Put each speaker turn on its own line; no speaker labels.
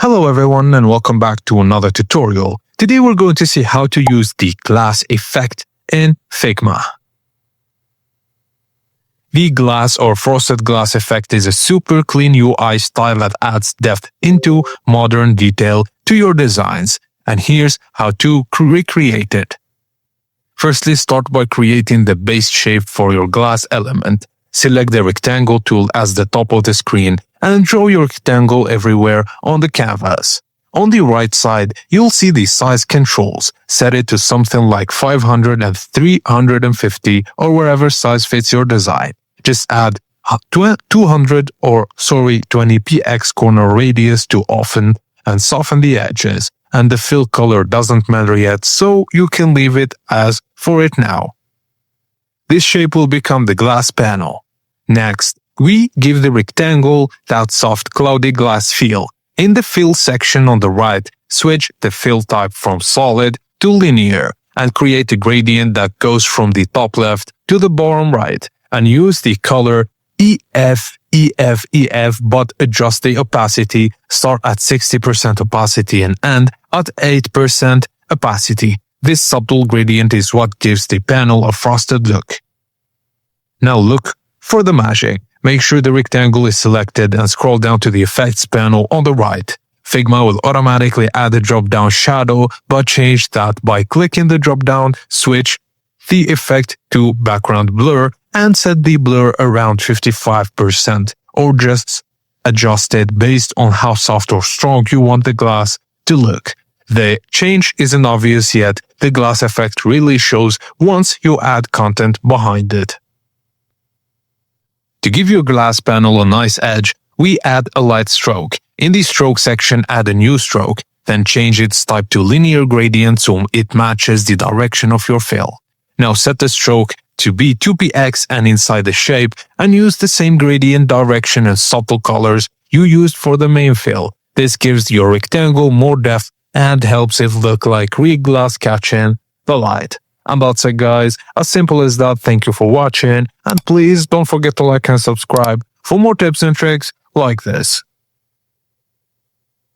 Hello everyone and welcome back to another tutorial. Today we're going to see how to use the glass effect in Figma. The glass or frosted glass effect is a super clean UI style that adds depth into modern detail to your designs. And here's how to recreate it. Firstly, start by creating the base shape for your glass element. Select the rectangle tool as the top of the screen and draw your rectangle everywhere on the canvas. On the right side, you'll see the size controls. Set it to something like 500 and 350 or wherever size fits your design. Just add 20px corner radius to soften the edges. And the fill color doesn't matter yet, so you can leave it as for it now. This shape will become the glass panel. Next, we give the rectangle that soft cloudy glass feel. In the fill section on the right, switch the fill type from solid to linear and create a gradient that goes from the top left to the bottom right and use the color EF, but adjust the opacity, start at 60% opacity and end at 8% opacity. This subtle gradient is what gives the panel a frosted look. Now look for the magic. Make sure the rectangle is selected and scroll down to the effects panel on the right. Figma will automatically add a drop-down shadow, but change that by clicking the drop-down, switch the effect to background blur and set the blur around 55% or just adjust it based on how soft or strong you want the glass to look. The change isn't obvious yet. The glass effect really shows once you add content behind it. To give your glass panel a nice edge, we add a light stroke. In the stroke section, add a new stroke, then change its type to linear gradient so it matches the direction of your fill. Now set the stroke to be 2px and inside the shape and use the same gradient direction and subtle colors you used for the main fill. This gives your rectangle more depth and helps it look like real glass catching the light. And that's it guys, as simple as that. Thank you for watching and please don't forget to like and subscribe for more tips and tricks like this.